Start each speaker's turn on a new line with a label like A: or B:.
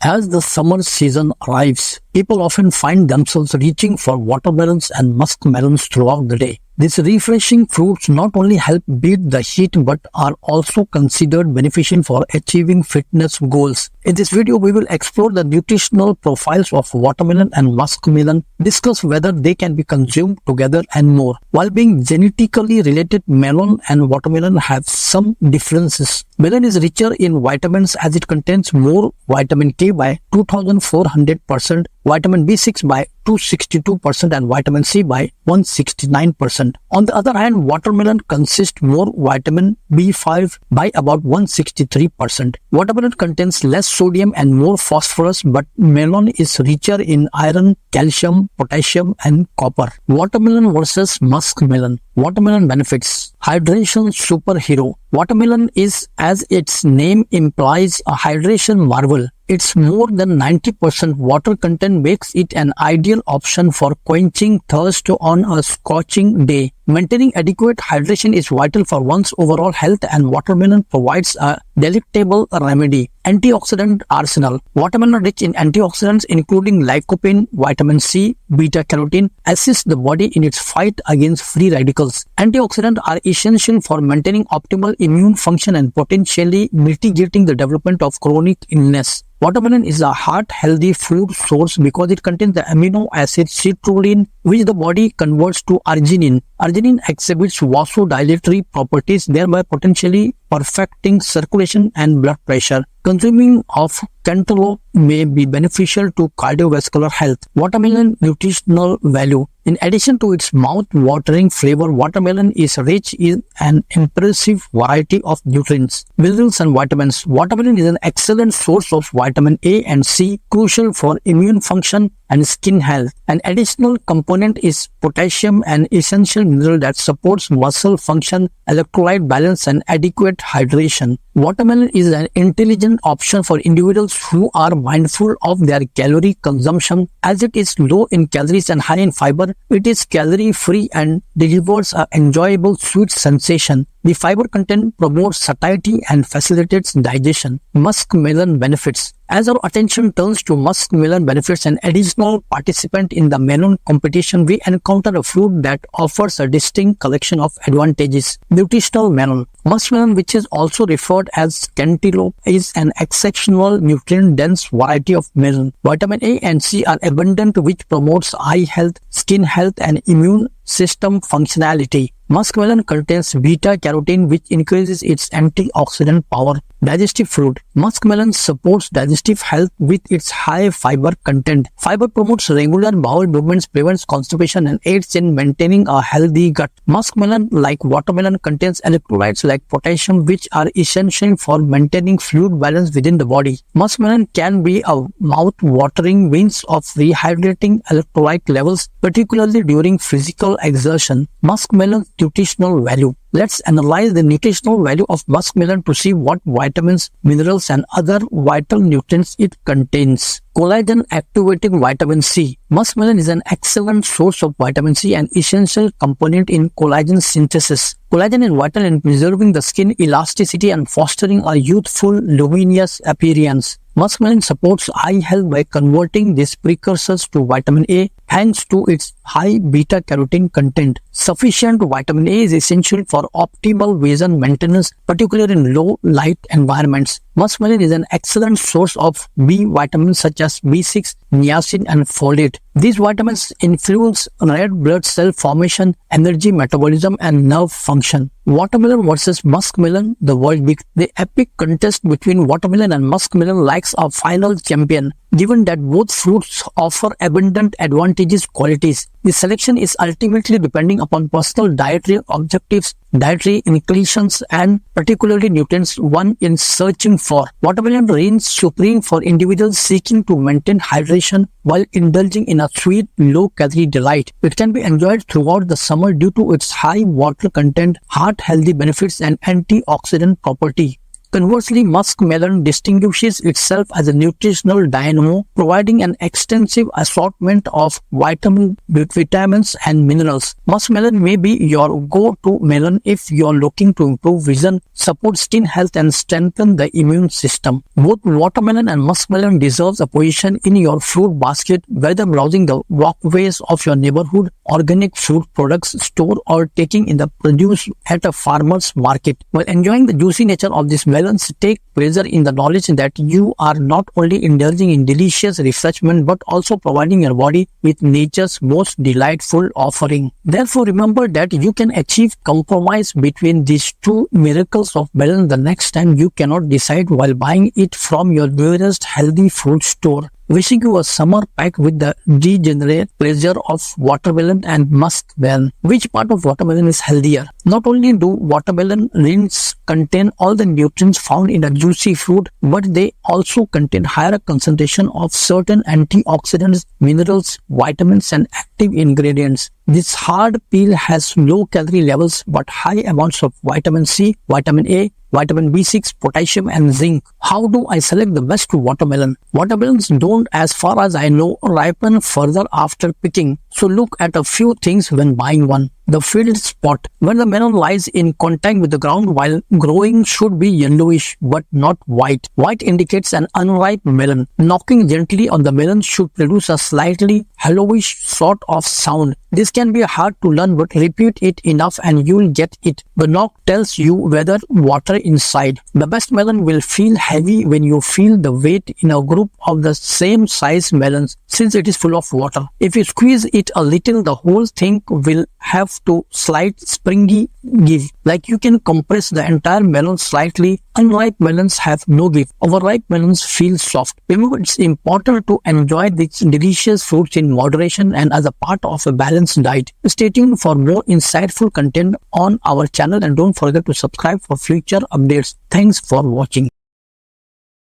A: As the summer season arrives, people often find themselves reaching for watermelons and muskmelons throughout the day. These refreshing fruits not only help beat the heat but are also considered beneficial for achieving fitness goals. In this video, we will explore the nutritional profiles of watermelon and muskmelon, discuss whether they can be consumed together and more. While being genetically related, melon and watermelon have some differences. Melon is richer in vitamins as it contains more vitamin K by 2400%, vitamin B6 by 262% and vitamin C by 169%. On the other hand, watermelon consists more vitamin B5 by about 163%. Watermelon contains less sodium and more phosphorus, but melon is richer in iron, calcium, potassium and copper. Watermelon versus muskmelon. Watermelon benefits. Hydration superhero. Watermelon is, as its name implies, a hydration marvel. Its more than 90% water content makes it an ideal option for quenching thirst on a scorching day. Maintaining adequate hydration is vital for one's overall health, and watermelon provides a delectable remedy. Antioxidant arsenal. Watermelon rich in antioxidants including lycopene, vitamin C, beta-carotene assists the body in its fight against free radicals. Antioxidants are essential for maintaining optimal immune function and potentially mitigating the development of chronic illness. Watermelon is a heart-healthy food source because it contains the amino acid citrulline, which the body converts to arginine. Arginine exhibits vasodilatory properties, thereby potentially perfecting circulation and blood pressure. Consuming of cantaloupe may be beneficial to cardiovascular health. Watermelon nutritional value. In addition to its mouth-watering flavor, watermelon is rich in an impressive variety of nutrients, minerals and vitamins. Watermelon is an excellent source of vitamin A and C, crucial for immune function and skin health. An additional component is potassium, an essential mineral that supports muscle function, electrolyte balance and adequate hydration. Watermelon is an intelligent option for individuals who are mindful of their calorie consumption. As it is low in calories and high in fiber, it is calorie-free and delivers an enjoyable sweet sensation. The fiber content promotes satiety and facilitates digestion. Muskmelon benefits. As our attention turns to muskmelon benefits, an additional participant in the melon competition, we encounter a fruit that offers a distinct collection of advantages. Nutritional melon. Muskmelon, which is also referred as cantaloupe, is an exceptional nutrient-dense variety of melon. Vitamin A and C are abundant, which promotes eye health, skin health and immune system functionality. Muskmelon contains beta-carotene, which increases its antioxidant power. Digestive fruit. Muskmelon supports digestive health with its high fiber content. Fiber promotes regular bowel movements, prevents constipation and aids in maintaining a healthy gut. Muskmelon, like watermelon, contains electrolytes like potassium, which are essential for maintaining fluid balance within the body. Muskmelon can be a mouth-watering means of rehydrating electrolyte levels, particularly during physical exertion. Muskmelon nutritional value. Let's analyze the nutritional value of muskmelon to see what vitamins, minerals and other vital nutrients it contains. Collagen activating vitamin C. Muskmelon is an excellent source of vitamin C, an essential component in collagen synthesis. Collagen is vital in preserving the skin elasticity and fostering a youthful, luminous appearance. Muskmelon supports eye health by converting these precursors to vitamin A thanks to its high beta-carotene content. Sufficient vitamin A is essential for optimal vision maintenance, particularly in low light environments. Muskmelon is an excellent source of B vitamins such as B6, niacin and folate. These vitamins influence red blood cell formation, energy metabolism and nerve function. Watermelon versus muskmelon, the world big. The epic contest between watermelon and muskmelon likes a final champion. Given that both fruits offer abundant advantageous qualities, the selection is ultimately depending upon personal dietary objectives, dietary inclinations and particularly nutrients one is searching for. Watermelon reigns supreme for individuals seeking to maintain hydration while indulging in a sweet, low-calorie delight. It can be enjoyed throughout the summer due to its high water content, heart-healthy benefits and antioxidant property. Conversely, muskmelon distinguishes itself as a nutritional dynamo, providing an extensive assortment of vitamins and minerals. Muskmelon may be your go-to melon if you're looking to improve vision, support skin health, and strengthen the immune system. Both watermelon and muskmelon deserve a position in your fruit basket, whether browsing the walkways of your neighborhood, organic fruit products store, or taking in the produce at a farmer's market. While enjoying the juicy nature of these melons, take pleasure in the knowledge that you are not only indulging in delicious refreshment but also providing your body with nature's most delightful offering. Therefore, remember that you can achieve compromise between these two miracles of melon the next time you cannot decide while buying it from your nearest healthy fruit store. Wishing you a summer packed with the degenerate pleasure of watermelon and muskmelon. Which part of watermelon is healthier? Not only do watermelon rinds contain all the nutrients found in a juicy fruit, but they also contain higher concentration of certain antioxidants, minerals, vitamins, and active ingredients. This hard peel has low calorie levels but high amounts of vitamin C, vitamin A, vitamin B6, potassium, and zinc. How do I select the best watermelon? Watermelons don't, as far as I know, ripen further after picking. So look at a few things when buying one. The field spot. When the melon lies in contact with the ground while growing should be yellowish but not white. White indicates an unripe melon. Knocking gently on the melon should produce a slightly hollowish sort of sound. This can be hard to learn, but repeat it enough and you'll get it. The knock tells you whether water inside. The best melon will feel heavy when you feel the weight in a group of the same size melons, since it is full of water. If you squeeze it a little, the whole thing will have to slight springy give. Like you can compress the entire melon slightly. Unripe melons have no give. Overripe melons feel soft. Remember, it's important to enjoy these delicious fruits in moderation and as a part of a balanced diet. Stay tuned for more insightful content on our channel and don't forget to subscribe for future updates. Thanks for watching.